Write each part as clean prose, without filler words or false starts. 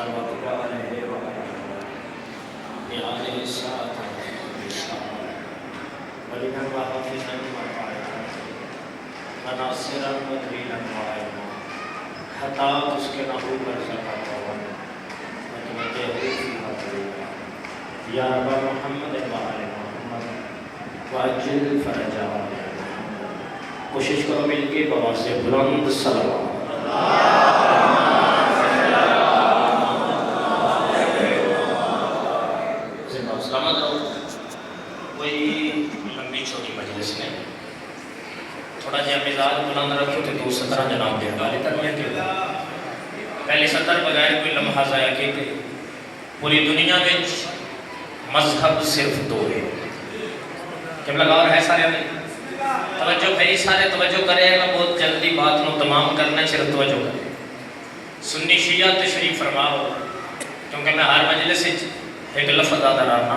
صلوات علیہ وعلیہ بآلہ الصلاۃ والسلام ولینا وحافظا وقائدا وناصرا ودلیلا وعینا حتی تسکنہ برزقہ وتمتعہ فیہا طویلا یا رب محمد وآل محمد وعجل فرجا آل محمد۔ کوشش کرو مل کے بآواز سے بلند صلوات سلامت رہو۔ کوئی لمبی چھوٹی مجلس نہیں، تھوڑا جہا مزاج بلند رکھو تو دو سطرہ جناب دے گالی کرنے کے پہلی سطر بغیر کوئی لمحہ ضائع کیتے۔ پوری دنیا میں مذہب صرف دو ہے، کیا لگا اور ہے سارے میں توجہ بھائی سارے توجہ کرے گا، بہت جلدی بات نو تمام کرنا صرف توجہ کرے۔ سنی شیعہ تشریف فرماؤ، کیونکہ میں ہر مجلس ایک لفظ آدھا رہنا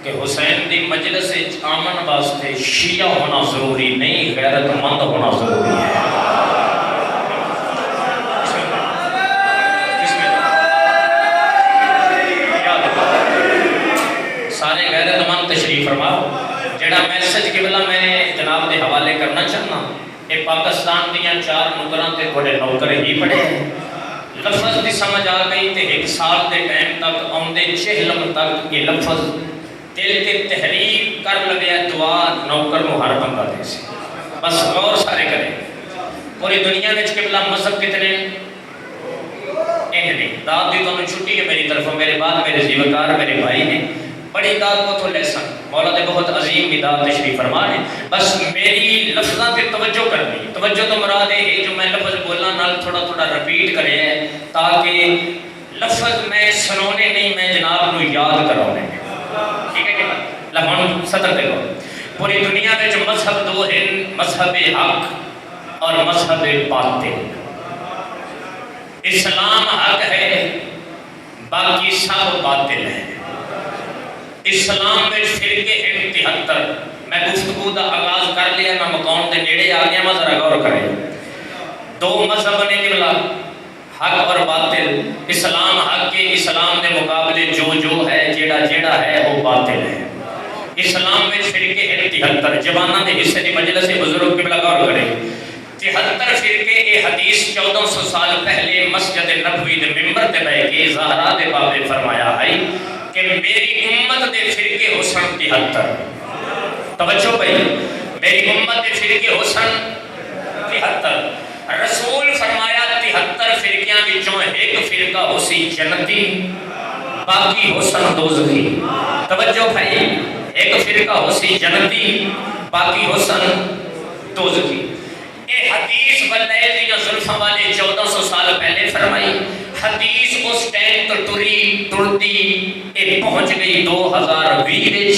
کہ حسین دی مجلس آمن واسطے شیعہ ہونا ضروری نہیں، غیرت مند ہونا ضروری ہے۔ سارے غیرت مند تشریف فرماؤ۔ جڑا میسج قبلہ میں جناب دے حوالے کرنا چاہنا، یہ پاکستان دیاں 4 نکراں تے بڑے نوکر ہی پڑے ہیں۔ لفظ دی سمجھ آ گئی تے 1 سال دے ٹائم تک آمدے چہلم تک یہ لفظ دل تے تحریر کر لگیا، دعا نوکر نو ہر بندہ دے سی۔ بس غور سارے کریں، پوری دنیا میں قبلہ مذہب کتنے نہیں، داد دی تو چھٹی ہے میری طرف، میرے بعد میرے زیوکار میرے بھائی نے بڑی داد کو تو لیسن مولا دے بہت عظیم مداد تشریف فرمانے۔ بس میری لفظاں تے توجہ کرنی، توجہ تو مراد ہے جو میں لفظ بولنا نال تھوڑا تھوڑا ریپیٹ کرے ہے تاکہ لفظ میں سنونے نہیں، میں جناب نو یاد کراؤنے۔ ٹھیک ہے کہ لہون سطر دے گو۔ پوری دنیا میں جو مذہب دو ہیں، مذہب حق اور مذہب باطل۔ اسلام حق ہے، باقی سب باطل ہے۔ اسلام میں فرقے ہیں 73۔ میں گفتگو دا آغاز کر لیا، میں مقام دے نیڑے آ گیا، میں ذرا غور کریں۔ 2 مذہب نے قبلہ، حق اور باطل۔ اسلام حق کے، اسلام دے مقابلے جو ہے جیڑا ہے وہ باطل ہے۔ اسلام میں فرقے ہیں 73۔ جوانہ دے حصے دی مجلس بزرگ قبلہ غور کریں۔ 73 فرقے یہ حدیث 1400 سال پہلے مسجد نبوی دے ممبر تے بیٹھ کے زہرا دے باب نے فرمایا ہے کہ میری امت دے فرقے حسن 73۔ توجہ بھائی، میری امت دے فرقے حسن 73۔ رسول فرمایا 73 فرقیاں وچوں ایک فرقہ اسی جنتی، باقی حسن دوزخی۔ توجہ بھائی، ایک فرقہ اسی جنتی، باقی حسن دوزخی۔ یہ حدیث بلائے دیاں ظلفہ والے 1400 سال پہلے فرمائی۔ حدیث اس ٹائم تو ٹردی پہنچ گئی 2020۔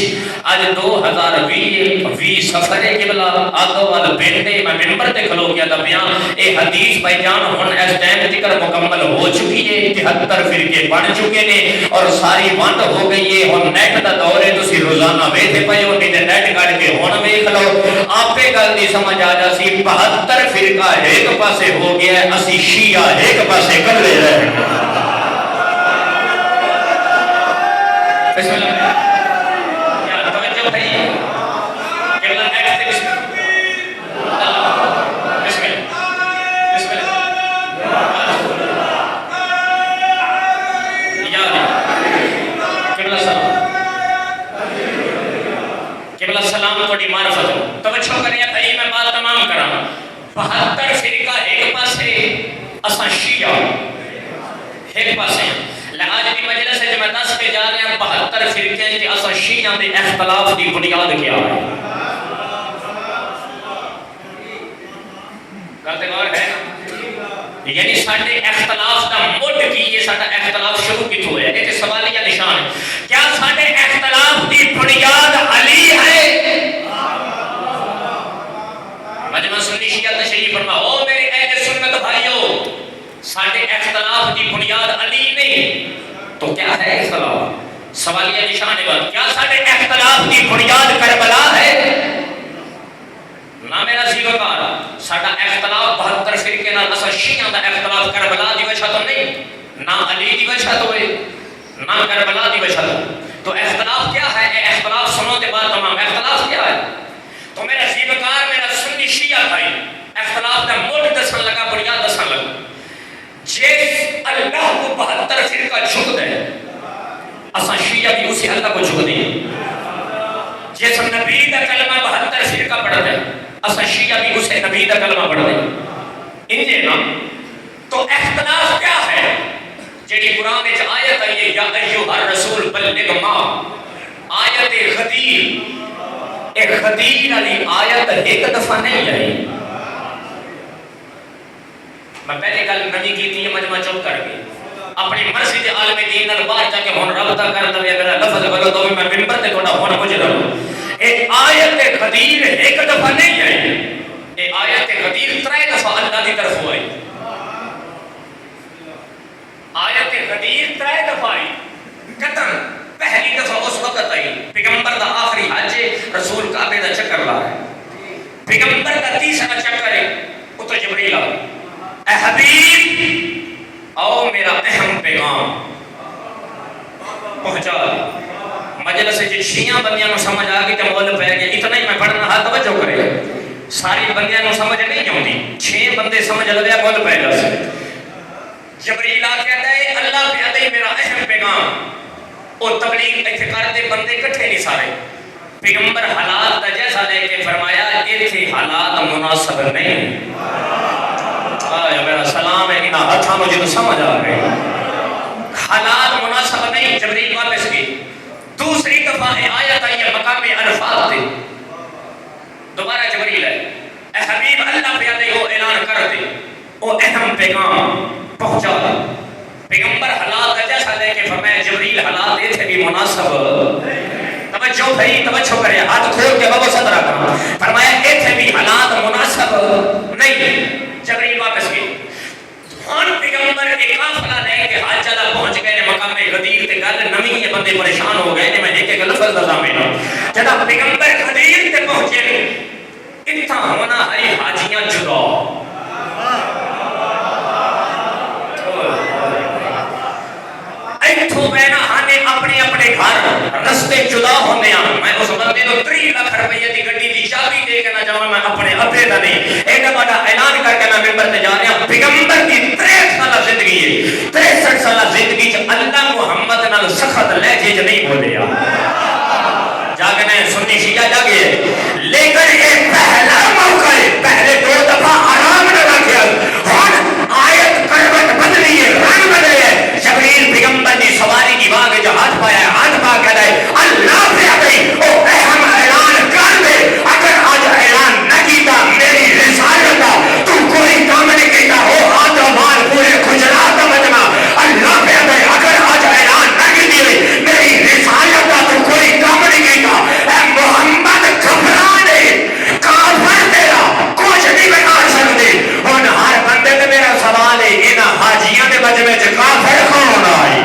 آج 2020 سفر قبلہ آگو وال بیٹھے میں ممبر تے کھلو گیا دا بیان۔ اے حدیث بھائی جان ہن اس ٹائم ذکر مکمل ہو چکی ہے، 73 فرقے بن چکے نے اور ساری بند ہو گئی ہے۔ ہن نیٹ دا دور ہے، تسی روزانہ ویکھدے پئے ہو، نہیں تے نیٹ کڈ کے ہن ویکھ لو، آپے گل دی سمجھ آ جاسی۔ 72 فرقہ ایک پاسے ہو گیا ہے، اسی شیعہ ایک پاسے کلے رہے۔ بسم اللہ یا توجہ بھائی، قبلہ نیکسٹ بسم اللہ بسم اللہ بسم اللہ یا قبلہ سلام، قبلہ سلام کو معرفت ہو۔ توجہ کریں بھائی، میں بات تمام کراں۔ 72 فرقہ ایک پاسے، اساں شیعہ ایک پاسے۔ آج کی مجلس ہے جو میں 10 پہ جا رہے ہیں 72 فرقے کہ اساں شیعہ دے اختلاف دی بنیاد کیا ہے۔ گل تے غور ہے نا، یعنی ساڈے اختلاف دا مڈ کی ہے، ساڈا اختلاف شروع کتھوں ہے؟ یہ تے سوالیہ نشان ہے۔ کیا ساڈے اختلاف دی بنیاد علی ہے؟ مجمع سنی شیعہ تشریف فرماؤ، او میرے اہل سنت بھائیو، ساڈے اختلاف دی بنیاد علی نہیں تو کیا ہے اختلاف؟ سوالیہ نشان ہے بات۔ کیا ساڈے اختلاف دی بنیاد کربلا ہے؟ نہ میرا زیوکار، ساڈا اختلاف 72 فرقے نال اساں شیعہ دا اختلاف کربلا دی وجہ تو نہیں، نہ علی دی وجہ ماں کربلا دی وجہ تو اختلاف کیا ہے؟ اختلاف سنو کے بعد تمام اختلاف کیا ہے؟ تو میرا زیبکار میرا سنی شیعہ بھائی اختلاف کا موٹ دسن لگا بنیاد دسن لگا جس اللہ کو 72 فرقہ جھک دے اساں شیعہ بھی اسی اللہ کو جھک دیں جس نبی کا کلمہ 72 فرقہ پڑھ دے اساں شیعہ بھی اسے نبی کا کلمہ پڑھ دیں انجے نا تو اختلاف کیا ہے؟ جیڑی قرآن میں آیت ہے یا ایوہ الرسول بلغ ما آیت غدیر ایک غدیر علی آیت ایک دفعہ نہیں آئی میں پہلے کل نبی کی تھی مجمع چپ کر گئی اپنی مرضی دے عالم دین نال باہر جا کے ہن رابطہ کر دے میرا لفظ غلط ہوے میں منبر تے تھوڑا ہن مجھ رہا ہوں ایک آیت غدیر ایک دفعہ نہیں آئی اے آیت غدیر 3 دفعہ اللہ دی طرف آئی آیت غدیر 3 دفعہ آئی قطن پہلی دفعہ اس وقت آئی پیغمبر دا آخری حج رسول کعبے دا چکر لا ہے پیغمبر دا تیسرا چکر ہے اتر جبریل آ اے حبیب آؤ میرا اہم پیغام پہنچا مجلس جی شیعہ بندیاں نو سمجھ آ گئی تے مول پہ گیا اتنا ہی میں پڑھنا ہاں توجہ کرے ساری بندیاں نو سمجھ نہیں جاؤندی 6 بندے سمجھ لگیا مول پہ گیا جبریل آ کے آتا ہے اللہ پہ آتا ہے میرا اہم پیغام اور تبلیغ اتقار دے بندے کٹھے نہیں سارے پیغمبر حالات دا جیسا لے کے فرمایا ایتھے حالات مناسب نہیں آیا میرا سلام ہے انہا ہتھا مجھے تو سمجھ آ گئی حالات مناسب نہیں جبریل واپس کی دوسری دفعہ آیت آئی ہے مقام الفاظ دے دوبارہ جبریل ہے اے حبیب اللہ پہ آتے وہ اعلان کر دے وہ اہم پیغام پہنچا دے پیغمبر حالات کا جیسا لے کے فرمایا جبریل حالات دے تھے بھی مناسب توجہ بھائی توجہ کرے ہاتھ کھول کے بابا صدرہ کا فرمایا اے تھے بھی حالات مناسب نہیں جبریل واپس کی ہن پیغمبر ایک قافلہ لے کے حج چلا پہنچ گئے مقام غدیر تے گل نویں یہ بندے پریشان ہو گئے نے میں ایک ایک لفظ دا ضامن جب پیغمبر غدیر تے پہنچے اتنا ہونا ہے حاجیاں جدا ایتھوں بینا ہانے اپنے اپنے گھر رستے جدا ہونے آن میں اس بندے کو 3 لاکھ روپیہ دی گڈی دی چابی دے کے نہ جاواں میں اپنے ابے دا نہیں ایک بڑا اعلان کر کے میں منبر تے جا رہا ہوں پیغمبر کی 63 سالہ زندگی ہے 63 سالہ زندگی چ اللہ محمد نال سخت لہجے چ نہیں بولیا جاگنے سنی شیعہ جاگے لیکن یہ پہلا موقع ہے پہلے 2 دفعہ آرام نہ رکھیا ہن آیت کروٹ بدلی ہے رنگ بدلے ہے جبریل پیغمبر نے سواری کی باغ جو ہاتھ پایا ہاتھ پا کر ہے اللہ پہ آگئی او اہم اعلان کر دے اگر آج اعلان نہ کیتا میری رسالت تو کوئی کام نہیں کیتا ہو ہاتھ و مال پورے گجرات مجمع اللہ پہ آگئی اگر آج اعلان نہ کیتی میری رسالت تو کوئی کام نہیں کیتا اے محمد گھبرانے کافر تیرا کچھ نہیں بگاڑ سکتے ہن ہر بندے تے میرا سوال ہے انہاں حاجیاں دے مجمع وچ کافر کون آئے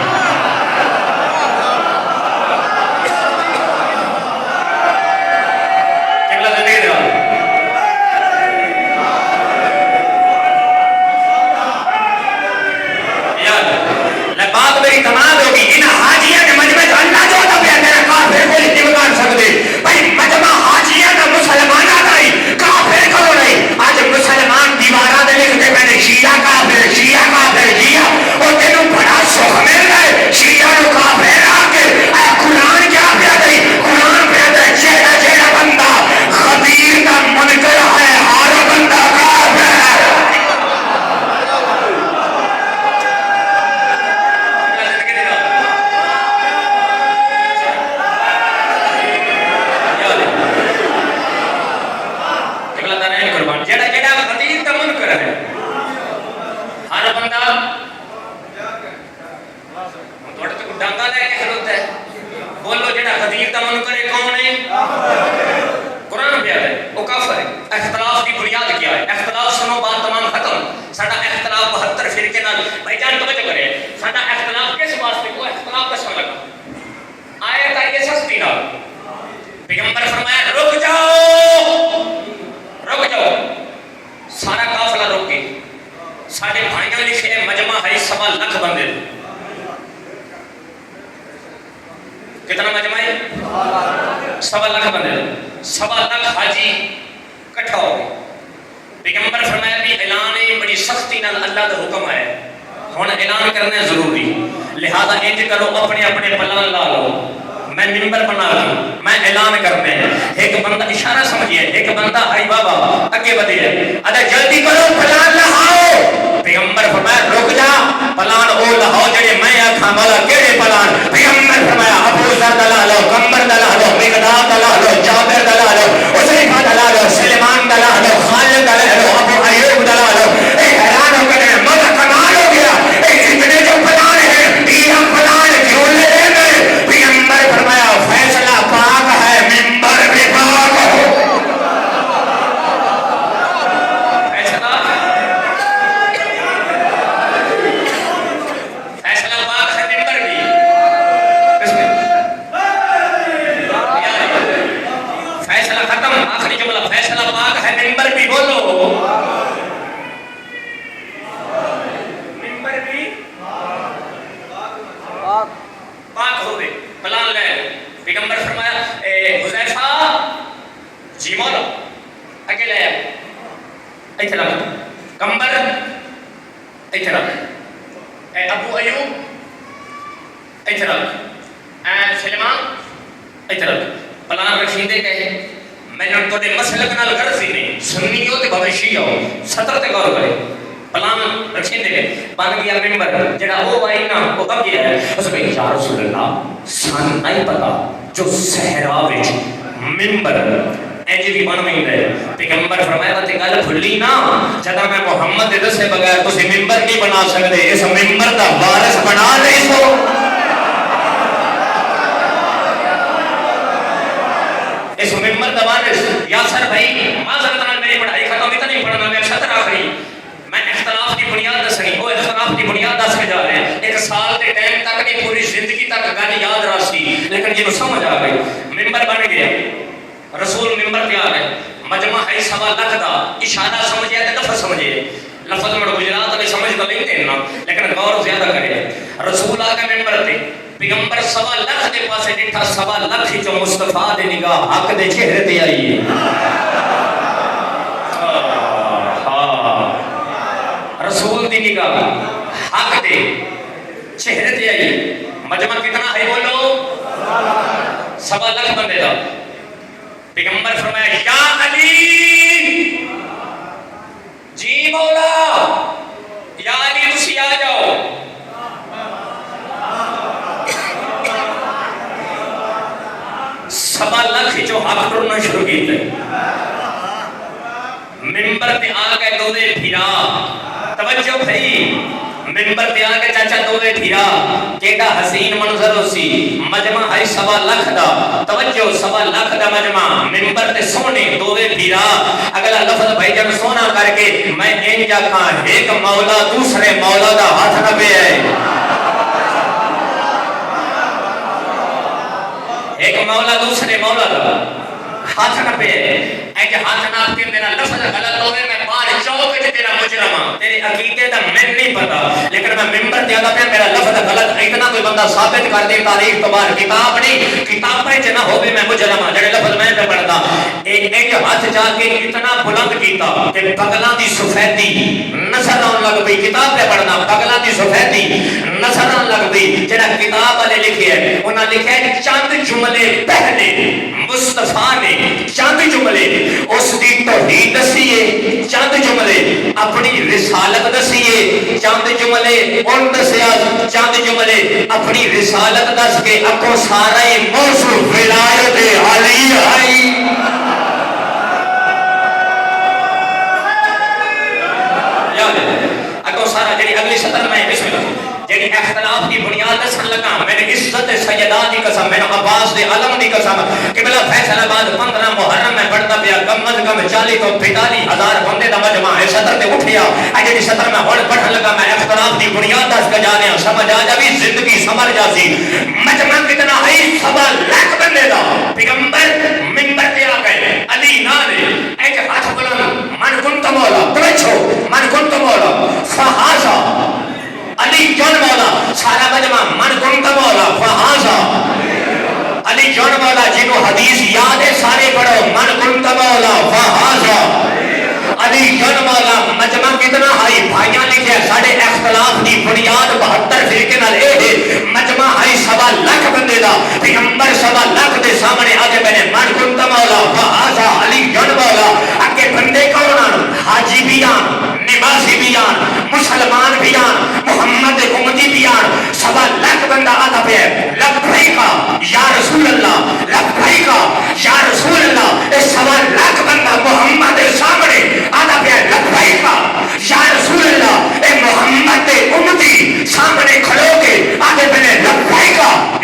بات میری کمال ہوگی ان حاجیہ کے مجمع جو اللہ جو تب ہے میرا کافر کو نہیں بگاڑ سکتے بھائی مجمع حاجیہ کا مسلمان آئی کافر کرو نہیں آج مسلمان دیوارہ دے لکھتے میں نے شیعہ کافر شیعہ اور تینوں بڑا سخ مل گئے شیعہ نو کافر آکے اے قرآن کیا پہ گئی قرآن پہ گئی جیڑا بندہ خبیر کا منکر ہے ہر بندہ کافر ہے بولو جڑا خدیر دا من کرے کون ہے قرآن پہ ہے وہ کافر ہے اختلاف کی بنیاد کیا ہے اختلاف سنو بات تمام ختم ساڈا اختلاف 72 فرقے نال بھائی جان توجہ کرے ساڈا اختلاف کس واسطے کو اختلاف دسن لگا آیت آئی ہے سستی نال پیغمبر فرمایا رک جاؤ سارا قافلہ رک کے ساڈے بھائیاں لکھے مجمع ہے 1.25 لاکھ بندے کتنا مجمع ہے؟ 1.25 لاکھ بندے، 1.25 لاکھ حاجی کٹھا ہو گئے. پیغمبر فرمایا بھی اعلان ہے بڑی سختی نال اللہ دا حکم ہے ہن اعلان کرنا ضروری، لہذا انج کرو اپنے اپنے پلان لا لو. میں ممبر بنا لوں، میں اعلان کرتے ہیں. ایک بندہ اشارہ سمجھیے، ایک بندہ ہری بابا اگے بڑھے ارے جلدی کرو پلان لہاؤ. پیغمبر فرمایا رک جا، پلان او لہاؤ جڑے میں آکھاں والا. کیڑے پلان؟ پیغمبر فرمایا ابو ذر دلا لو، کمبر دلا لو، مقداد دلا لو، جابر دلا لو، حذیفہ دلا لو، سلیمان دلا لو، خالد دلا لو، ابو ایوب دلا لو. اے حیران ہو گئے، مزہ کمال ہو گیا. اے اتنے جو پلان ہیں یہ پلان کیوں لے گئے؟ پیغمبر فرمایا فیصلہ پاک ہے، ممبر بھی پاک ہو. فیصلہ پاک ہے، ممبر بھی. فیصلہ ختم، آخری جملہ فیصلہ پاک ہے، ممبر بھی. بولو ممبر بھی پاک ہو گئے. پلان لے. پیغمبر فرمایا حذیفہ جی مولا اگے لے ایتھے رکھ، کمبر ایتھے رکھ، ابو ایوب ایتھے رکھ، سلیمان ایتھے رکھ. پلان رکھیندے کہے میں نے تو دے مسلک نال غرض ہی نہیں، سنی ہو تے بھاوے شیعہ ہو، سطر تے غور کرے. پلان رکھیندے گئے، بن گیا ممبر. جڑا او آئی نا او اگے ہے اس میں یا رسول اللہ سان نہیں پتا جو صحرا وچ ممبر انج بھی بن ویندا ہے. پیغمبر فرمایا تے گل کھلی نا جدا میں محمد دے دسے بغیر تسی ممبر نہیں بنا سکدے. اس ممبر دا وارث بنا نہیں سو. اس ممبر دا وارث یاسر بھائی معذرت نال میری پڑھائی ختم اتنی پڑھنا میں سطر آخری میں اختلاف کی بنیاد دسنی. وہ اختلاف کی بنیاد دس کے جا رہے ہیں. ایک سال کے ٹائم تک نہیں پوری زندگی تک گل یاد راسی لیکن یہ سمجھ آ گئی. ممبر بن گیا، رسول ممبر پہ آ گئے. مجمع ہے 1.25 لاکھ دا. اشارہ سمجھے تے لفظ سمجھے. لفظ میں گجرات میں سمجھ تو نہیں دینا لیکن غور زیادہ کرے. رسول آ کے ممبر تے پیغمبر 1.25 لاکھ دے پاسے ڈٹھا. 1.25 لاکھ جو مصطفیٰ دے نگاہ حق دے چہرے تے آئی ہے. رسول دی نگاہ حق دے چہرے تے آئی. مجمع کتنا ہے بولو؟ 1.25 لاکھ بندے دا. پیغمبر فرمایا یا علی جی مولا، یا علی تسی آ جاؤ. سوا لاکھ جو حق ٹرنا شروع کیتے ممبر تے آ گئے دودے پھرا. توجہ بھائی، ممبر تے آ کے چاچا دودے پھرا. کیڑا حسین منظر ہو سی. مجمع ہے 1.25 لاکھ دا. توجہ 1.25 لاکھ دا مجمع، ممبر تے سونے دودے پھرا. اگلا لفظ بھائی جب سونا کر کے میں ان جا کہاں ایک مولا دوسرے مولا دا ہاتھ نہ پہ ہے. ایک مولا دوسرے مولا دا ہاتھ نہ پہ ہے. ایک ہاتھ نہ پہ میرا لفظ غلط ہوئے میں بار چوک جو تیرا مجرمہ تیرے عقیدے دا میں نہیں پتا لیکن میں ممبر دیا دا پہ میرا لفظ غلط. اتنا کوئی بندہ ثابت کر دے تاریخ تو بار کتاب نہیں کتاب پہ جنہ ہوئے میں مجرمہ جڑے لفظ میں پہ پڑھتا. ایک ہاتھ جا کے اتنا بلند کیتا کہ بغلان دی سفیدی نظر آن لگ بھی. کتاب پہ پڑھنا بغلان دی سفیدی نظر آن لگ بھی. جڑا کتاب والے لکھے ہے انہاں لکھے ہے چند جملے پہلے مصطفیٰ نے چند جملے اس دی توحید دسیے، چند جملے اپنی رسالت دسیے، چند جملے ان دسیا، چند جملے اپنی رسالت دس کے اکو سارا ہی موضوع ولایت علی آئی. یاد ہے اکو سارا جڑی اگلی سطر میں بسم اللہ جڑی اختلاف کی بنیاد دسن لگا. میں نے عزت سیدات کی قسم، میں نے عباس دے علم دی قسم قبلہ فیصل آباد 15 محرم میں پڑھتا پیا کم از کم 40 تو 45 ہزار بندے دا مجمع ہے. سطر تے اٹھیا اجے دی سطر میں ہن پڑھن لگا. میں اختلاف دی بنیاد دس کے جا رہا سمجھ آ جاوی زندگی سمجھ جاسی. مجمع کتنا ہے 1.25 لاکھ بندے دا. پیغمبر منبر تے آ گئے علی نالے ایک ہاتھ بلند من کنت مولا پوچھو من کنت مولا فہذا علی کون مولا. سارا مجمع من کنت مولا فہذا مولا فہذا علی مولا مجمع کتنا ہائی بھائیاں لکھے ساڑے اختلاف کی بنیاد 72 فرقے نال اے ہے مجمع ہائی 1.25 لاکھ بندے دا پیغمبر 1.25 لاکھ دے سامنے آگے بنے من کنت مولا فہذا علی مولا اگے بندے کون آن حاجی بھی آن نمازی بھی آن مسلمان بھی آن محمد امتی بھی آن 1.25 لاکھ بندہ آدھا پہ لبیک یا رسول اللہ لبیک یا رسول اللہ اس 1.25 لاکھ بندہ محمد سامنے آدھا پہ لبیک یا رسول اللہ اے محمد امتی سامنے کھڑو کے آدھے پہ لبیک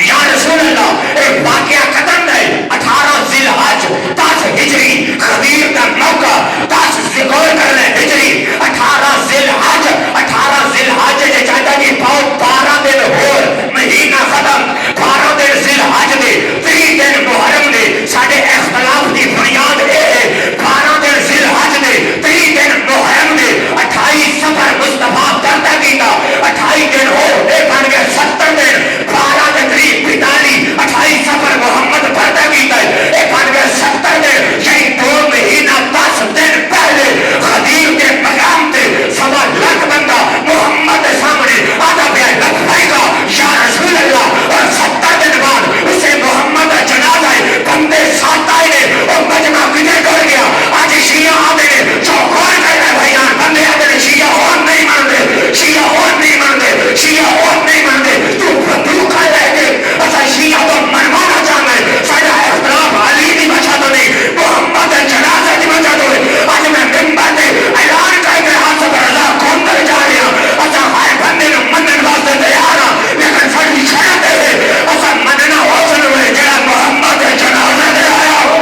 یا رسول اللہ اے واقعہ قدم ہے 18 ذی الحج 10 ہجری خبیر کا موقع 10 ذکر کرنے ہجری 18 ذی الحج 18 ذی الحج جے چاہتا کہ پاؤ 12 دن ہور مہینہ ختم 12 دن ذی الحج دے 3 دن محرم دے ساڑھے اختلاف دی بنیاد اے ہے 12 دن ذی الحج دے 3 دن محرم دے 28 سفر مصطفیٰ کرتا کیتا 28 دن ہو اے بن گئے 70 دن 12 دن 42 28 سفر محمد کرتا کیتا اے بن گئے 70 دن یہی 2 مہینہ 10 دن پہلے خدیر کے مقام تے 1.25 لاکھ بندہ محمد سامنے آدھا پہ لبیک یا رسول اللہ اور 70 دن بعد اسے محمد جنازہ بندے ساتھ آئے نے اور مجمع کدھر کر گیا آج شیعہ آدھے نے جو غور کر رہے بھائیان بندے آدھے نے شیعہ اور نہیں مانتے شیعہ اور نہیں مانتے شیعہ اور نہیں مانتے تو کھا رہے گے ایسا شیعہ تو منوانا چاہنا ہے سارا اختلاف علی نہیں بچا تو نہیں محمد جنازہ نہیں بچا تو نہیں آج میں ممبر دے اعلان کر کے ہاتھ سے رضا کون کر جا رہے ہیں ایسا ہائے بندے نے منن واسطے تیار ہیں لیکن سڑی چھڑتے ہیں ایسا مننا حوصل ہوئے جڑا محمد جنازہ دے آیا ہو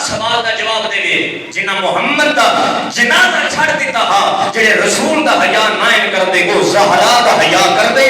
سوال دا جواب دے گے جنہ محمد دا جنازہ چھڑ دیتا ہا جڑے رسول دا حیا نہ کر دے گو زہرا دا حیا کر دے